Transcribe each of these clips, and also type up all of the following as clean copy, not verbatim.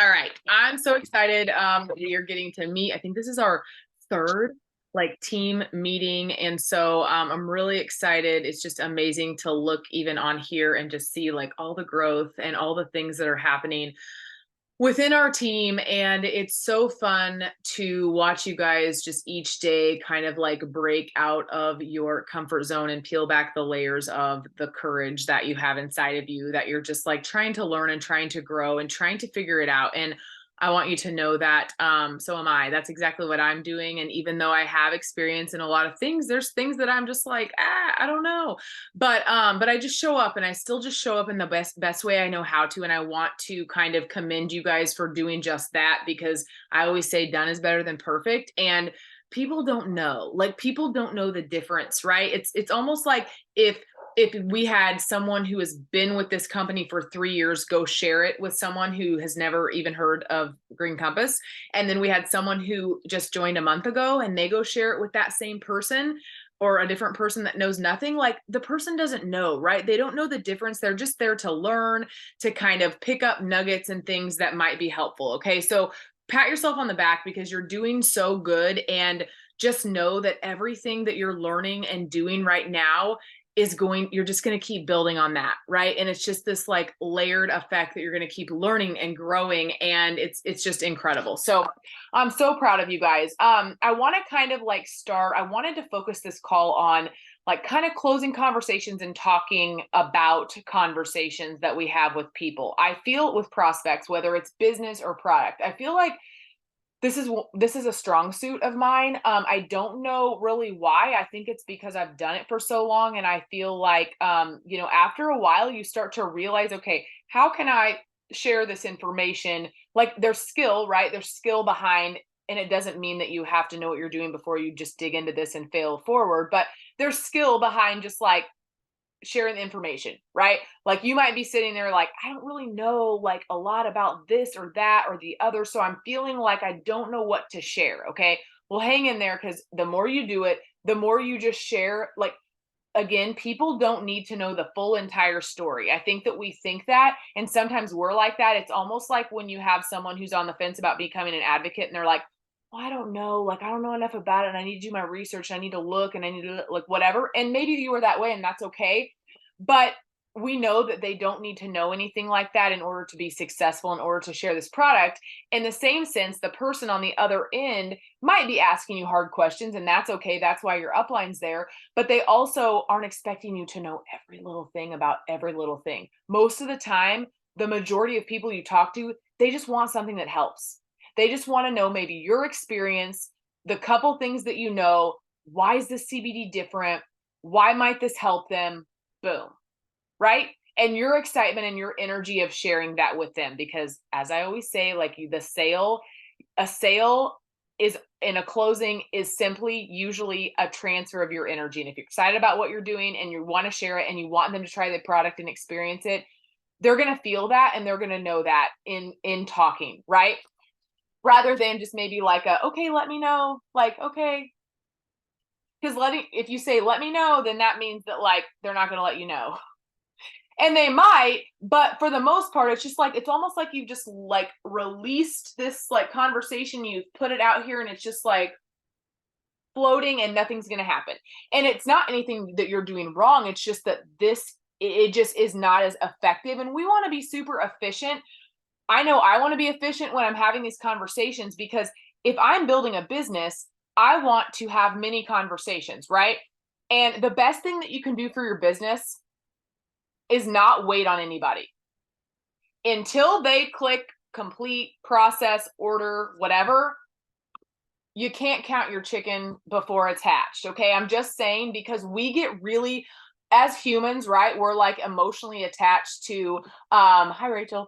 All right. I'm so excited. We are getting to meet. I think this is our third like team meeting. And so I'm really excited. It's just amazing to look even on here and just see like all the growth and all the things that are happening within our team. And it's so fun to watch you guys just each day kind of like break out of your comfort zone and peel back the layers of the courage that you have inside of you, that you're just like trying to learn and trying to grow and trying to figure it out. And I want you to know that so am I. That's exactly what I'm doing. And even though I have experience in a lot of things, there's things that I'm just like, I don't know. But I just show up, and I still just show up in the best way I know how to. And I want to kind of commend you guys for doing just that, because I always say done is better than perfect. And people don't know. Like, people don't know the difference, right? It's almost like if we had someone who has been with this company for 3 years go share it with someone who has never even heard of Green Compass, and then we had someone who just joined a month ago and they go share it with that same person, or a different person that knows nothing, like the person doesn't know, right? They don't know the difference. They're just there to learn, to kind of pick up nuggets and things that might be helpful. Okay. So pat yourself on the back because you're doing so good. And just know that everything that you're learning and doing right now you're just going to keep building on that, right? And it's just this like layered effect that you're going to keep learning and growing, and it's just incredible. So I'm so proud of you guys. I want to kind of like I wanted to focus this call on like kind of closing conversations and talking about conversations that we have with people. I feel with prospects, whether it's business or product, I feel like this is a strong suit of mine. I don't know really why. I think it's because I've done it for so long, and I feel like after a while you start to realize, okay, how can I share this information? Like, there's skill, right? There's skill behind, and it doesn't mean that you have to know what you're doing before you just dig into this and fail forward, but there's skill behind just like sharing the information, right? Like, you might be sitting there like, I don't really know like a lot about this or that or the other. So I'm feeling like I don't know what to share. Okay. Well, hang in there, because the more you do it, the more you just share. Like, again, people don't need to know the full entire story. I think that we think that, and sometimes we're like that. It's almost like when you have someone who's on the fence about becoming an advocate and they're like, well, I don't know, like I don't know enough about it, and I need to do my research, and I need to look, and I need to like whatever. And maybe you were that way, and that's okay. But we know that they don't need to know anything like that in order to be successful, in order to share this product. In the same sense, the person on the other end might be asking you hard questions, and that's okay. That's why your upline's there. But they also aren't expecting you to know every little thing about every little thing. Most of the time, the majority of people you talk to, they just want something that helps. They just want to know maybe your experience, the couple things that you know. Why is this CBD different? Why might this help them? Boom. Right? And your excitement and your energy of sharing that with them, because as I always say, like a sale is in a closing is simply usually a transfer of your energy. And if you're excited about what you're doing and you want to share it and you want them to try the product and experience it, they're going to feel that, and they're going to know that in talking, right? Rather than just maybe like okay, let me know, like, okay. Because if you say let me know, then that means that like they're not going to let you know. And they might, but for the most part, it's just like, it's almost like you've just like released this like conversation, you've put it out here, and it's just like floating and nothing's going to happen. And it's not anything that you're doing wrong. It's just that it just is not as effective. And we want to be super efficient. I know I want to be efficient when I'm having these conversations, because if I'm building a business, I want to have many conversations, right? And the best thing that you can do for your business is not wait on anybody until they click complete, process, order, whatever. You can't count your chicken before it's hatched. Okay. I'm just saying, because we get really, as humans, right? We're like emotionally attached to, hi, Rachel.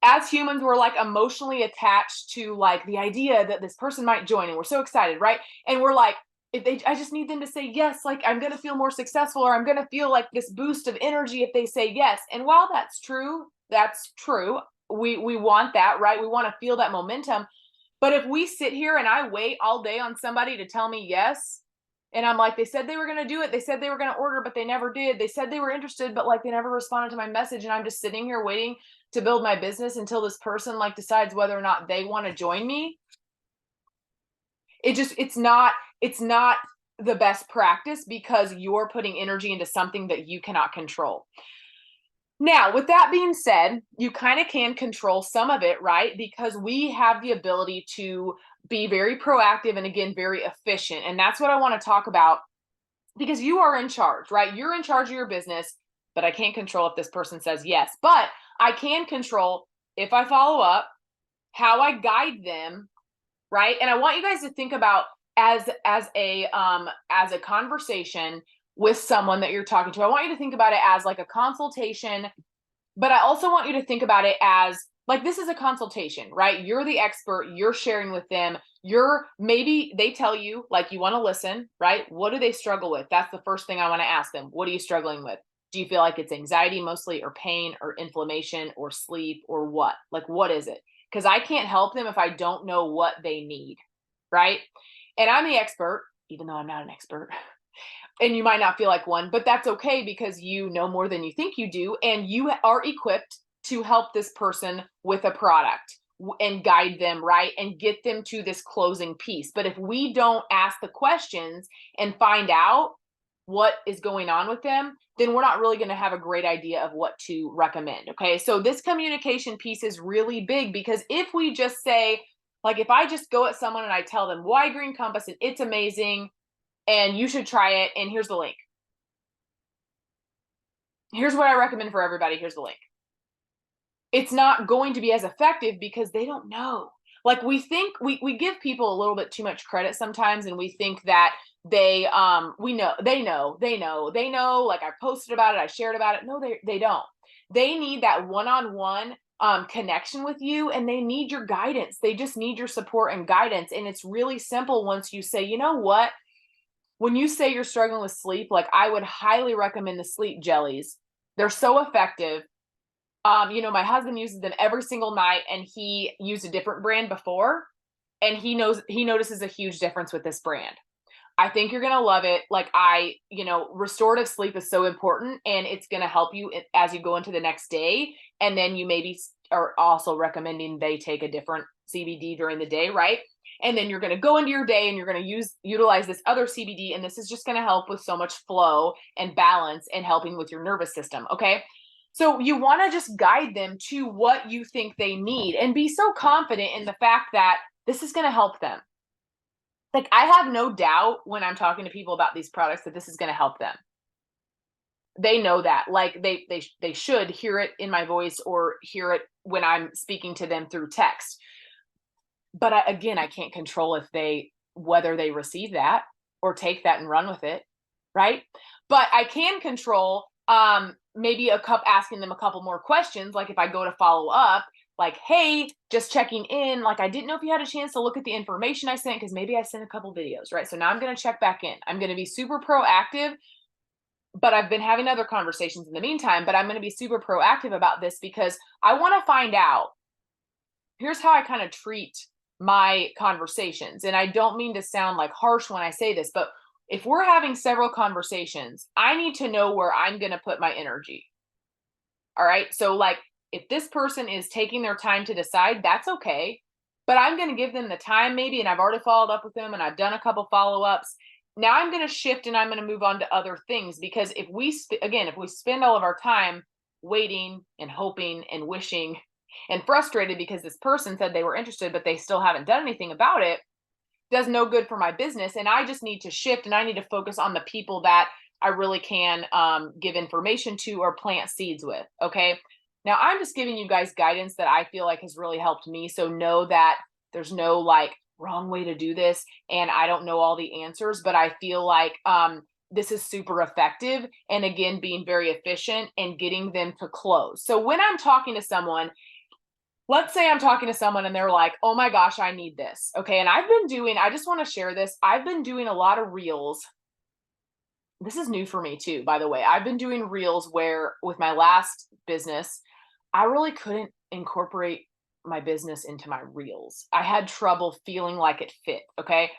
As humans, we're like emotionally attached to like the idea that this person might join, and we're so excited, right? And we're like, I just need them to say yes, like I'm going to feel more successful, or I'm going to feel like this boost of energy if they say yes. And while that's true, we want that, right? We want to feel that momentum. But if we sit here and I wait all day on somebody to tell me yes, And I'm like, they said they were going to do it. They said they were going to order, but they never did. They said they were interested, but like they never responded to my message. And I'm just sitting here waiting to build my business until this person like decides whether or not they want to join me. It's not the best practice because you're putting energy into something that you cannot control. Now, with that being said, you kind of can control some of it, right? Because we have the ability to be very proactive and, again, very efficient. And that's what I want to talk about because you are in charge, right? You're in charge of your business, but I can't control if this person says yes. But I can control if I follow up, how I guide them, right? And I want you guys to think about as a conversation with someone that you're talking to. I want you to think about it as like a consultation, but I also want you to think about it as like this is a consultation, right? You're the expert, you're sharing with them. Maybe they tell you like you want to listen, right? What do they struggle with? That's the first thing I want to ask them. What are you struggling with? Do you feel like it's anxiety mostly, or pain, or inflammation, or sleep, or what? Like, what is it? Because I can't help them if I don't know what they need, right? And I'm the expert, even though I'm not an expert. And you might not feel like one, but that's okay because you know more than you think you do. And you are equipped to help this person with a product and guide them, right? And get them to this closing piece. But if we don't ask the questions and find out what is going on with them, then we're not really going to have a great idea of what to recommend. Okay. So this communication piece is really big because if we just say, like, if I just go at someone and I tell them why Green Compass and it's amazing and you should try it, and here's the link. Here's what I recommend for everybody. Here's the link. It's not going to be as effective because they don't know. Like we think we give people a little bit too much credit sometimes, and we think that they know, like I posted about it, I shared about it. No, they don't. They need that one-on-one connection with you, and they need your guidance. They just need your support and guidance. And it's really simple once you say, you know what? When you say you're struggling with sleep, like I would highly recommend the sleep jellies. They're so effective. My husband uses them every single night, and he used a different brand before, and he notices a huge difference with this brand. I think you're going to love it. Like restorative sleep is so important, and it's going to help you as you go into the next day. And then you maybe are also recommending they take a different CBD during the day, right? And then you're going to go into your day and you're going to utilize this other CBD. And this is just going to help with so much flow and balance and helping with your nervous system. Okay. So you want to just guide them to what you think they need and be so confident in the fact that this is going to help them. Like I have no doubt when I'm talking to people about these products that this is going to help them. They know that, like they should hear it in my voice or hear it when I'm speaking to them through text. But I can't control whether they receive that or take that and run with it, right? But I can control maybe asking them a couple more questions. Like if I go to follow up, like, hey, just checking in. Like I didn't know if you had a chance to look at the information I sent because maybe I sent a couple videos, right? So now I'm going to check back in. I'm going to be super proactive. But I've been having other conversations in the meantime, but I'm going to be super proactive about this because I want to find out. Here's how I kind of treat my conversations. And I don't mean to sound like harsh when I say this, but if we're having several conversations, I need to know where I'm going to put my energy. All right. So like if this person is taking their time to decide, that's okay. But I'm going to give them the time maybe, and I've already followed up with them and I've done a couple follow-ups. Now I'm going to shift and I'm going to move on to other things because if we spend all of our time waiting and hoping and wishing and frustrated because this person said they were interested, but they still haven't done anything about it, does no good for my business. And I just need to shift and I need to focus on the people that I really can give information to or plant seeds with. Okay. Now I'm just giving you guys guidance that I feel like has really helped me. So know that there's no like wrong way to do this. And I don't know all the answers, but I feel like this is super effective. And again, being very efficient and getting them to close. So when I'm talking to someone, let's say I'm talking to someone and they're like, oh my gosh, I need this. Okay. And I just want to share this. I've been doing a lot of reels. This is new for me too, by the way. I've been doing reels where with my last business, I really couldn't incorporate my business into my reels. I had trouble feeling like it fit. Okay.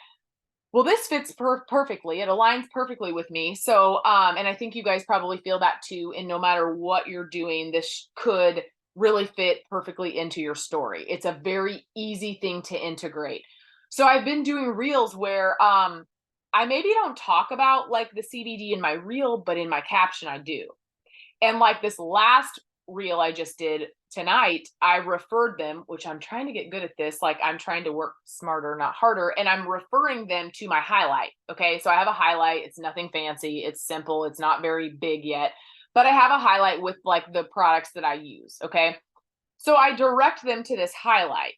Well, this fits perfectly. It aligns perfectly with me. So, and I think you guys probably feel that too. And no matter what you're doing, this could really fit perfectly into your story. It's a very easy thing to integrate. So I've been doing reels where I maybe don't talk about like the CBD in my reel, but in my caption I do. And like this last reel I just did tonight, I referred them, which I'm trying to get good at this. Like I'm trying to work smarter, not harder. And I'm referring them to my highlight. Okay. So I have a highlight. It's nothing fancy. It's simple. It's not very big yet, but I have a highlight with like the products that I use. Okay. So I direct them to this highlight.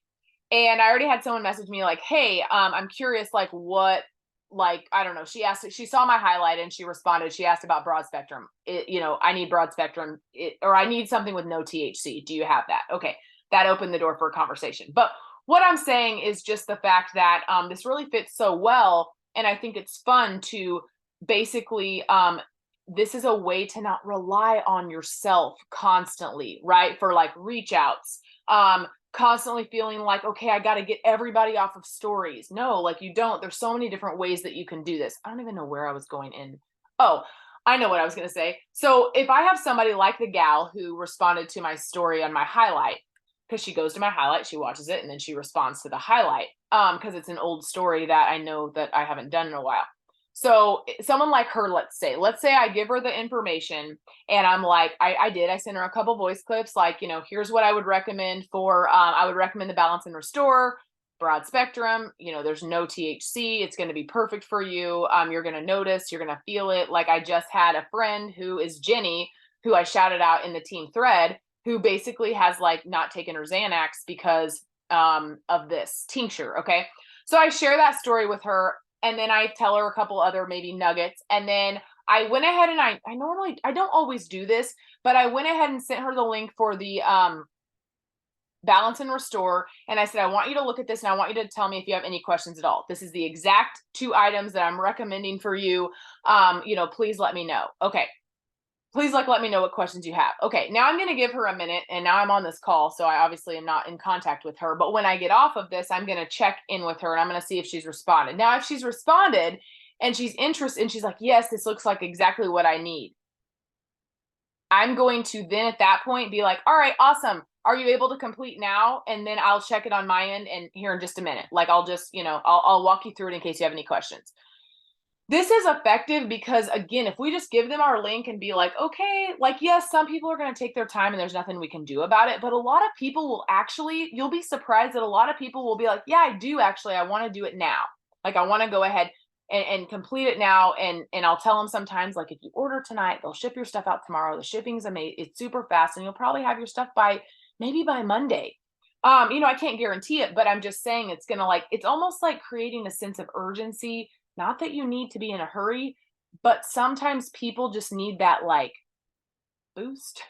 And I already had someone message me like, hey, I'm curious, like what, like, I don't know. She asked, she saw my highlight and she responded. She asked about broad spectrum. I need broad spectrum or I need something with no THC. Do you have that? Okay. That opened the door for a conversation. But what I'm saying is just the fact that this really fits so well. And I think it's fun to basically this is a way to not rely on yourself constantly, right? For like reach outs, constantly feeling like, okay, I got to get everybody off of stories. No, like you don't. There's so many different ways that you can do this. I don't even know where I was going in. Oh, I know what I was going to say. So if I have somebody like the gal who responded to my story on my highlight, because she goes to my highlight, she watches it, and then she responds to the highlight, because it's an old story that I know that I haven't done in a while. So someone like her, let's say I give her the information and I'm like, I sent her a couple voice clips, like, here's what I would recommend for, I would recommend the Balance and Restore broad spectrum. There's no THC. It's going to be perfect for you. You're going to notice, you're going to feel it. Like I just had a friend who is Jenny, who I shouted out in the team thread, who basically has like not taken her Xanax because of this tincture. Okay. So I share that story with her and then I tell her a couple other maybe nuggets. And then I went ahead and I don't always do this, but I went ahead and sent her the link for the Balance and Restore. And I said, I want you to look at this and I want you to tell me if you have any questions at all. This is the exact 2 items that I'm recommending for you. Please let me know. Okay. Please let me know what questions you have. Okay, now I'm going to give her a minute and now I'm on this call. So I obviously am not in contact with her. But when I get off of this, I'm going to check in with her and I'm going to see if she's responded. Now, if she's responded and she's interested and she's like, yes, this looks like exactly what I need. I'm going to then at that point be like, all right, awesome. Are you able to complete now? And then I'll check it on my end and here in just a minute. Like I'll just, I'll walk you through it in case you have any questions. This is effective because again, if we just give them our link and be like, okay, like, yes, some people are going to take their time and there's nothing we can do about it. But a lot of people will actually, you'll be surprised that a lot of people will be like, yeah, I do actually, I want to do it now. Like I want to go ahead and complete it now. And I'll tell them sometimes, like if you order tonight, they'll ship your stuff out tomorrow. The shipping's amazing. It's super fast and you'll probably have your stuff maybe by Monday. I can't guarantee it, but I'm just saying it's going to it's almost like creating a sense of urgency. Not that you need to be in a hurry, but sometimes people just need that boost,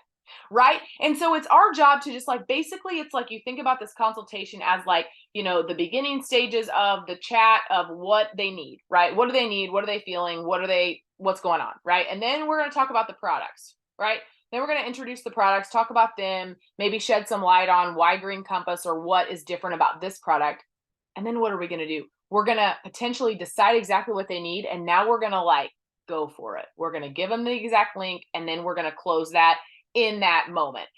right? And so it's our job to just basically it's like you think about this consultation as the beginning stages of the chat of what they need, right? What do they need? What are they feeling? What's going on, right? And then we're going to talk about the products, right? Then we're going to introduce the products, talk about them, maybe shed some light on why Green Compass or what is different about this product. And then what are we going to do? We're going to potentially decide exactly what they need. And now we're going to go for it. We're going to give them the exact link and then we're going to close that in that moment.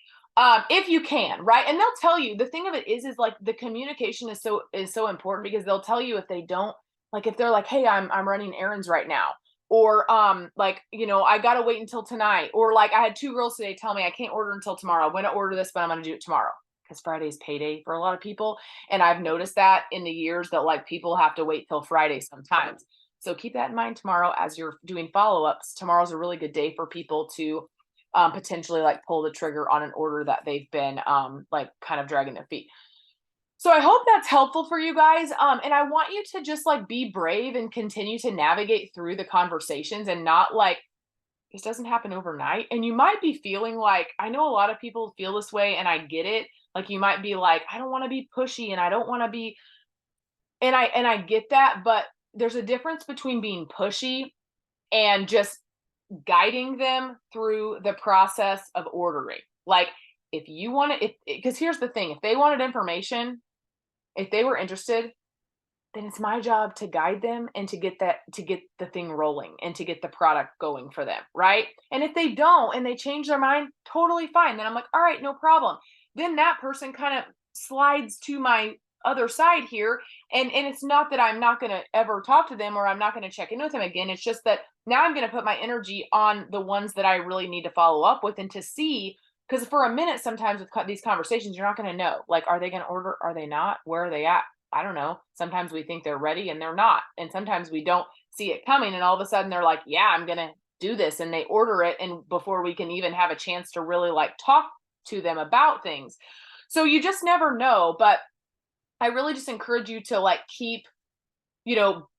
If you can, right? And they'll tell you, the thing of it is the communication is so important because they'll tell you if they don't, if they're like, hey, I'm running errands right now. Or I gotta wait until tonight. Or I had 2 girls today tell me I can't order until tomorrow. I'm gonna order this, but I'm gonna do it tomorrow because Friday's payday for a lot of people. And I've noticed that in the years that people have to wait till Friday sometimes. So keep that in mind tomorrow as you're doing follow-ups. Tomorrow's a really good day for people to potentially pull the trigger on an order that they've been kind of dragging their feet. So I hope that's helpful for you guys. And I want you to just be brave and continue to navigate through the conversations and not this doesn't happen overnight. And you might be feeling I know a lot of people feel this way and I get it. You might be I don't want to be pushy and I don't want to be, and I get that, but there's a difference between being pushy and just guiding them through the process of ordering. If you want to, because here's the thing, if they wanted information, if they were interested, then it's my job to guide them and to get the thing rolling and to get the product going for them, right? And if they don't and they change their mind, totally fine. Then I'm like, all right, no problem. Then that person kind of slides to my other side here. And it's not that I'm not going to ever talk to them or I'm not going to check in with them again. It's just that now I'm going to put my energy on the ones that I really need to follow up with and to see, because for a minute sometimes with these conversations you're not going to know, like, are they going to order, are they not, where are they at? I don't know. Sometimes we think they're ready and they're not. And sometimes we don't see it coming. And all of a sudden they're like, yeah, I'm going to do this. And they order it. And before we can even have a chance to really like talk to them about things. So you just never know. But I really just encourage you to like keep, you know,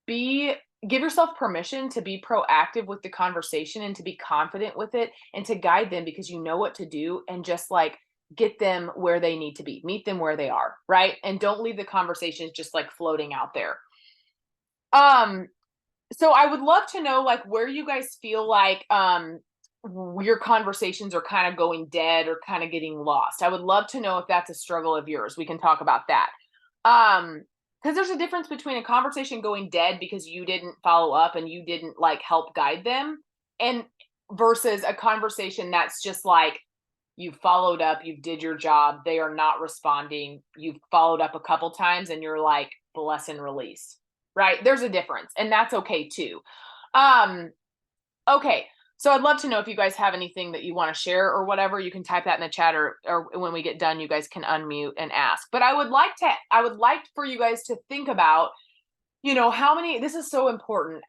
be, give yourself permission to be proactive with the conversation and to be confident with it and to guide them because you know what to do, and just like get them where they need to be, meet them where they are, right? And don't leave the conversations just like floating out there. Um so I would love to know like where you guys feel like your conversations are kind of going dead or kind of getting lost. I would love to know if that's a struggle of yours. We can talk about that. Um because there's a difference between a conversation going dead because you didn't follow up and you didn't like help guide them, and versus a conversation that's just like you followed up, you did your job, they are not responding, you've followed up a couple times and you're like bless and release, right? There's a difference and that's okay too. um okay, so I'd love to know if you guys have anything that you want to share or whatever. You can type that in the chat, or when we get done you guys can unmute and ask. But I would like for you guys to think about, you know, how many, this is so important,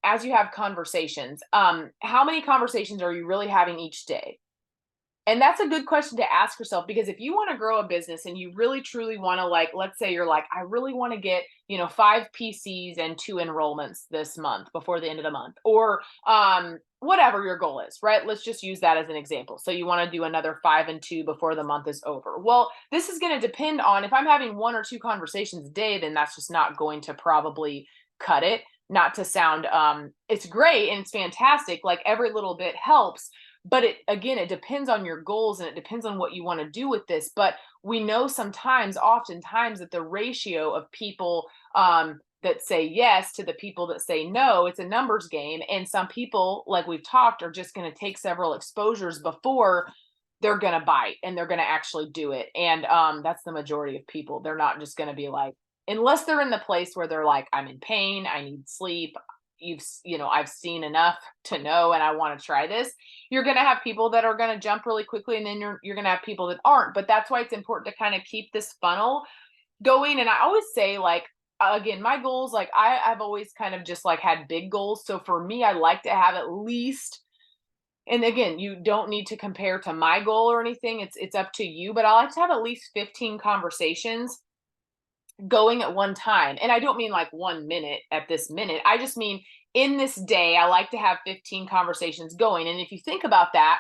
as you have conversations, how many conversations are you really having each day? And that's a good question to ask yourself, because if you want to grow a business and you really truly want to, like, let's say you're like, I really want to get, you know, 5 PCs and 2 enrollments this month before the end of the month, or whatever your goal is, right? Let's just use that as an example. So you want to do another 5 and 2 before the month is over. Well, this is going to depend on, if I'm having 1 or 2 conversations a day, then that's just not going to probably cut it. Not to sound it's great and it's fantastic, like every little bit helps, but it, again, it depends on your goals and it depends on what you want to do with this. But we know sometimes, oftentimes, that the ratio of people that say yes to the people that say no, it's a numbers game. And some people, like we've talked, are just going to take several exposures before they're going to bite and they're going to actually do it. And that's the majority of people. They're not just going to be like, unless they're in the place where they're like, I'm in pain, I need sleep, you know, I've seen enough to know and I want to try this. You're going to have people that are going to jump really quickly, and then you're going to have people that aren't. But that's why it's important to kind of keep this funnel going. And I always say, like, again, my goals, like I've always kind of just like had big goals. So for me, I like to have at least, and again, you don't need to compare to my goal or anything. It's up to you, but I like to have at least 15 conversations going at one time. And I don't mean like 1 minute at this minute. I just mean in this day, I like to have 15 conversations going. And if you think about that,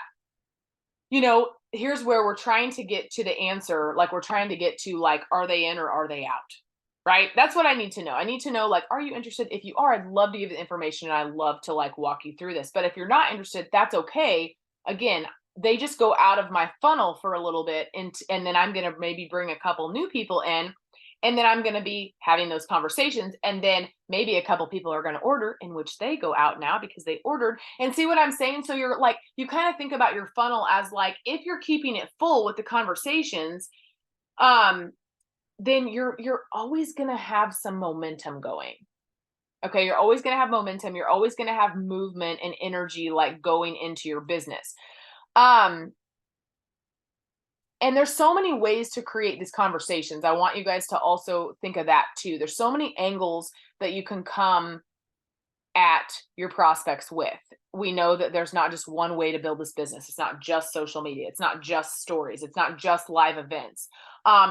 you know, here's where we're trying to get to the answer. Like, we're trying to get to, like, are they in or are they out? Right? That's what I need to know. I need to know, like, are you interested? If you are, I'd love to give you the information and I'd love to like walk you through this. But if you're not interested, that's okay. Again, they just go out of my funnel for a little bit, and then I'm going to maybe bring a couple new people in, and then I'm going to be having those conversations, and then maybe a couple people are going to order, in which they go out now because they ordered. And see what I'm saying? So you're like, you kind of think about your funnel as like, if you're keeping it full with the conversations, um then you're always going to have some momentum going. Okay, you're always going to have momentum, you're always going to have movement and energy like going into your business. um and there's so many ways to create these conversations. I want you guys to also think of that too. There's so many angles that you can come at your prospects with. We know that there's not just one way to build this business. It's not just social media. It's not just stories. It's not just live events.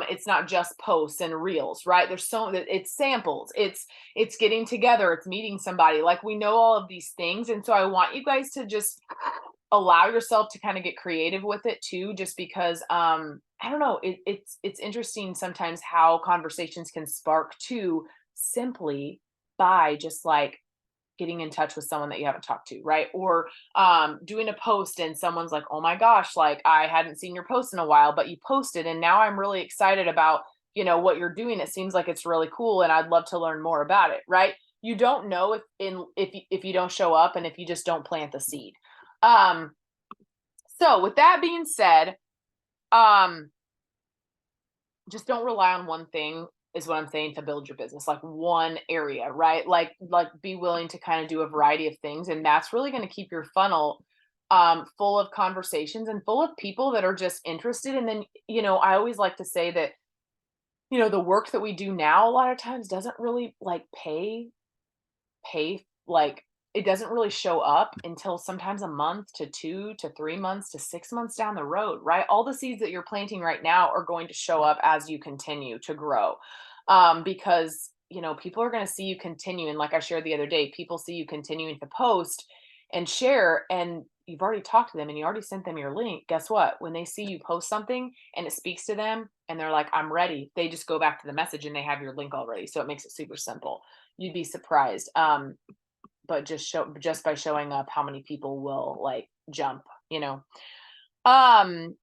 It's not just posts and reels, right? There's so, it's samples. It's getting together. It's meeting somebody. Like, we know all of these things. And so I want you guys to just allow yourself to kind of get creative with it too, just because I don't know, it's interesting sometimes how conversations can spark too, simply by just like getting in touch with someone that you haven't talked to, right? Or doing a post and someone's like, oh my gosh, like I hadn't seen your post in a while, but you posted and now I'm really excited about what you're doing. It seems like it's really cool and I'd love to learn more about it, right? You don't know if you don't show up and if you just don't plant the seed. Um, so with that being said, um, just don't rely on one thing is what I'm saying to build your business, like one area, right? Like be willing to kind of do a variety of things. And that's really going to keep your funnel full of conversations and full of people that are just interested. And then, I always like to say that, the work that we do now a lot of times doesn't really like pay like it doesn't really show up until sometimes a month to 2 to 3 months to 6 months down the road, right? All the seeds that you're planting right now are going to show up as you continue to grow. Because, people are going to see you continue, and like I shared the other day, people see you continuing to post and share, and you've already talked to them and you already sent them your link. Guess what? When they see you post something and it speaks to them and they're like, "I'm ready," they just go back to the message and they have your link already. So it makes it super simple. You'd be surprised. But just by showing up, how many people will like jump, um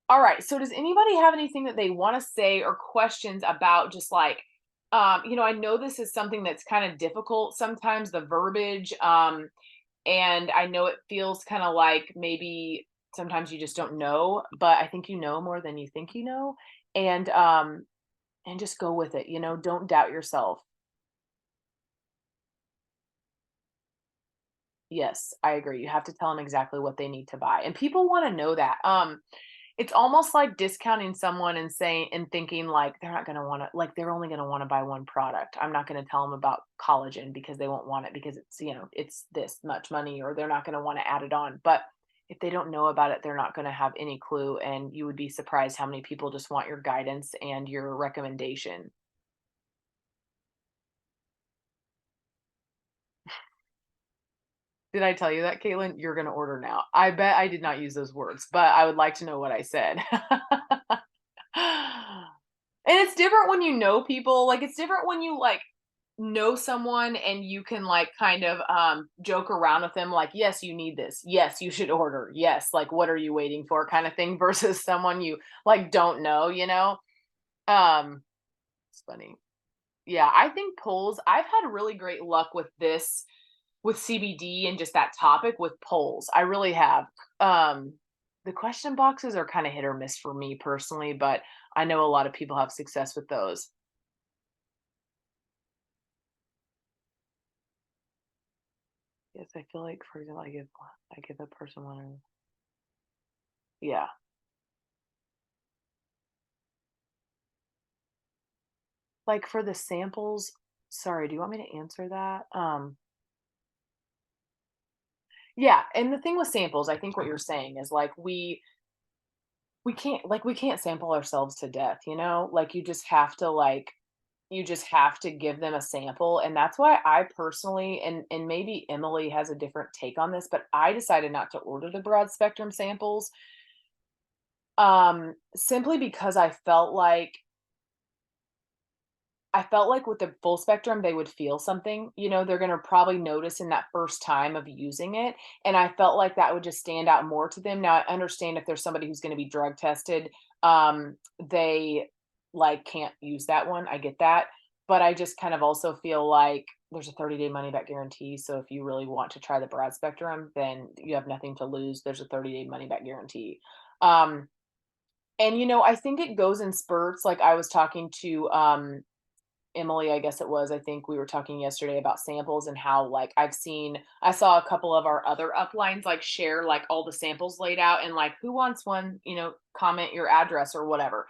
all right, so does anybody have anything that they want to say or questions about just like I know this is something that's kind of difficult sometimes, the verbiage, and I know it feels kind of like maybe sometimes you just don't know, but I think you know more than you think you know. And just go with it, don't doubt yourself. Yes, I agree. You have to tell them exactly what they need to buy. And people want to know that. It's almost like discounting someone and saying and thinking like they're not going to want to like they're only going to want to buy one product. I'm not going to tell them about collagen because they won't want it because it's this much money, or they're not going to want to add it on. But if they don't know about it, they're not going to have any clue, and you would be surprised how many people just want your guidance and your recommendation. Did I tell you that, Caitlin? You're gonna order now. I bet I did not use those words, but I would like to know what I said. And it's different when you know people. Like, it's different when you like know someone and you can like kind of joke around with them like, yes, you need this. Yes, you should order. Yes, like what are you waiting for kind of thing versus someone you like don't know. Um it's funny. Yeah, I think polls, I've had really great luck with this, with CBD and just that topic with polls. I really have. Um, the question boxes are kind of hit or miss for me personally, but I know a lot of people have success with those. Yes, I feel like, for example, I give a person one. Yeah, like for the samples. Sorry, do you want me to answer that? Yeah, and the thing with samples, I think what you're saying is like we can't sample ourselves to death, like you just have to give them a sample. And that's why I personally, and maybe Emily has a different take on this, but I decided not to order the broad spectrum samples, simply because I felt like with the full spectrum they would feel something, they're going to probably notice in that first time of using it, and I felt like that would just stand out more to them. Now I understand if there's somebody who's going to be drug tested, they like can't use that one. I get that. But I just kind of also feel like there's a 30-day money back guarantee. So if you really want to try the broad spectrum, then you have nothing to lose. There's a 30-day money back guarantee. Um, and I think it goes in spurts. Like I was talking to Emily, I guess it was. I think we were talking yesterday about samples and how like I saw a couple of our other uplines like share like all the samples laid out and like who wants one, comment your address or whatever.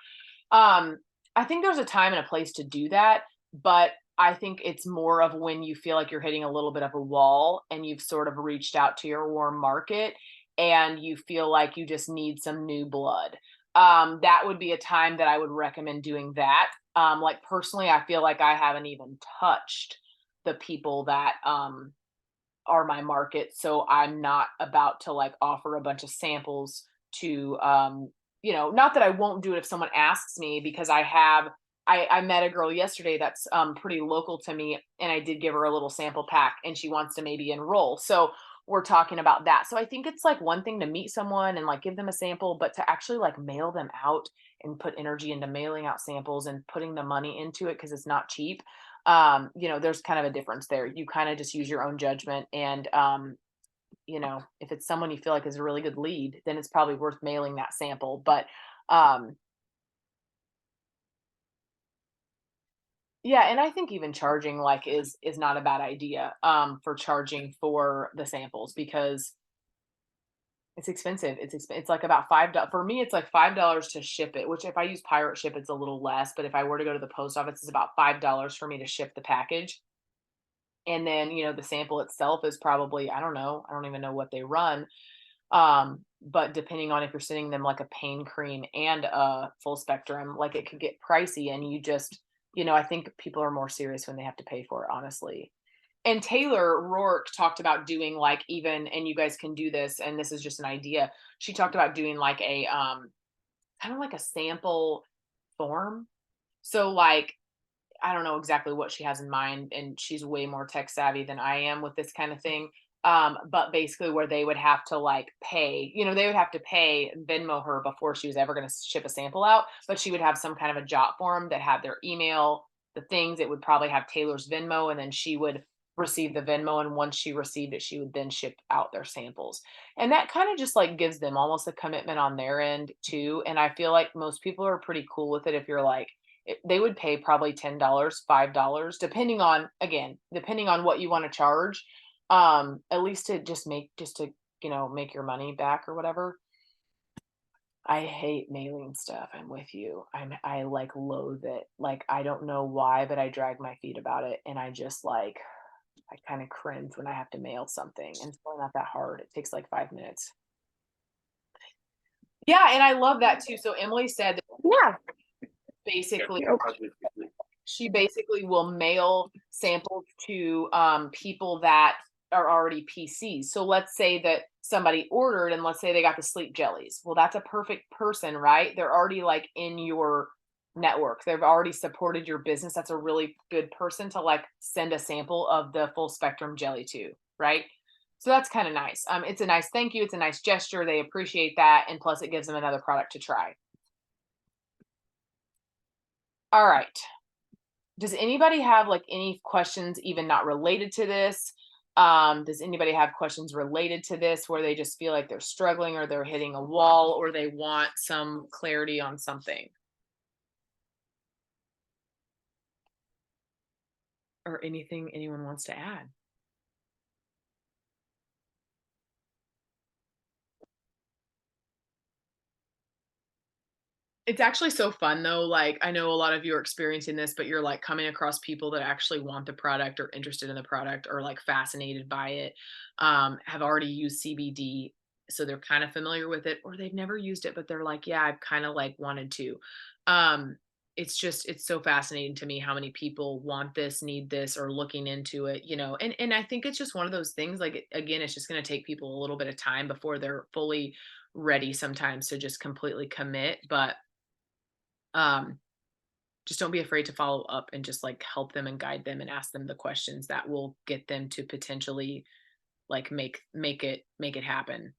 Um, I think there's a time and a place to do that, but I think it's more of when you feel like you're hitting a little bit of a wall and you've sort of reached out to your warm market and you feel like you just need some new blood. That would be a time that I would recommend doing that. Like personally, I feel like I haven't even touched the people that are my market. So I'm not about to like offer a bunch of samples to not that I won't do it if someone asks me, because I met a girl yesterday that's pretty local to me, and I did give her a little sample pack and she wants to maybe enroll. So we're talking about that. So I think it's like one thing to meet someone and like give them a sample, but to actually like mail them out and put energy into mailing out samples and putting the money into it because it's not cheap. There's kind of a difference there. You kind of just use your own judgment and if it's someone you feel like is a really good lead, then it's probably worth mailing that sample. But um yeah, and I think even charging like is not a bad idea for charging for the samples because it's expensive. It's like about $5 for me, it's like $5 to ship it, which if I use Pirate Ship, it's a little less, but if I were to go to the post office, it's about $5 for me to ship the package. And then, the sample itself is probably, I don't know, I don't even know what they run. But depending on if you're sending them like a pain cream and a full spectrum, like it could get pricey and I think people are more serious when they have to pay for it, honestly. And Taylor Rourke talked about doing like even, and you guys can do this, and this is just an idea. She talked about doing like a kind of like a sample form. So like I don't know exactly what she has in mind, and she's way more tech savvy than I am with this kind of thing. But basically, where they would have to like pay, they would have to pay Venmo her before she was ever going to ship a sample out. But she would have some kind of a jot form that had their email, the things. It would probably have Taylor's Venmo, and then she would receive the Venmo. And once she received it, she would then ship out their samples. And that kind of just like gives them almost a commitment on their end too. And I feel like most people are pretty cool with it if you're like, they would pay probably $10, $5, depending on what you want to charge. At least to make your money back or whatever. I hate mailing stuff. I'm with you. I like loathe it. Like I don't know why, but I drag my feet about it and I just like I kind of cringe when I have to mail something. And it's really not that hard. It takes like 5 minutes. Yeah, and I love that too. So Emily said that Yeah. basically Nope. she basically will mail samples to people that are already PCs. So let's say that somebody ordered and let's say they got the sleep jellies. Well, that's a perfect person, right? They're already like in your network. They've already supported your business. That's a really good person to like send a sample of the full spectrum jelly to, right? So that's kind of nice. It's a nice thank you. It's a nice gesture. They appreciate that. And plus it gives them another product to try. All right. Does anybody have like any questions even not related to this? Does anybody have questions related to this where they just feel like they're struggling or they're hitting a wall or they want some clarity on something? Or anything anyone wants to add? It's actually so fun though. Like I know a lot of you are experiencing this, but you're like coming across people that actually want the product or interested in the product or like fascinated by it, have already used CBD. So they're kind of familiar with it, or they've never used it, but they're like, yeah, I've kind of like wanted to. Um, it's so fascinating to me how many people want this, need this, or looking into it, and I think it's just one of those things, like again, it's just gonna take people a little bit of time before they're fully ready sometimes to just completely commit. But um, just don't be afraid to follow up and just like help them and guide them and ask them the questions that will get them to potentially like make it happen.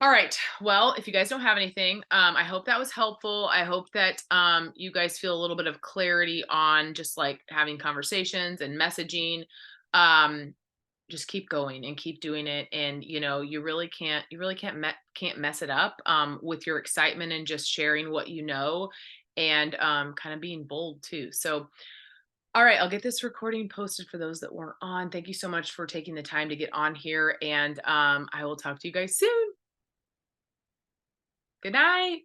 All right. Well, if you guys don't have anything, I hope that was helpful. I hope that you guys feel a little bit of clarity on just like having conversations and messaging. Um, just keep going and keep doing it, and you really can't mess it up with your excitement and just sharing what you know, and kind of being bold too. So all right, I'll get this recording posted for those that weren't on. Thank you so much for taking the time to get on here, and I will talk to you guys soon. Good night.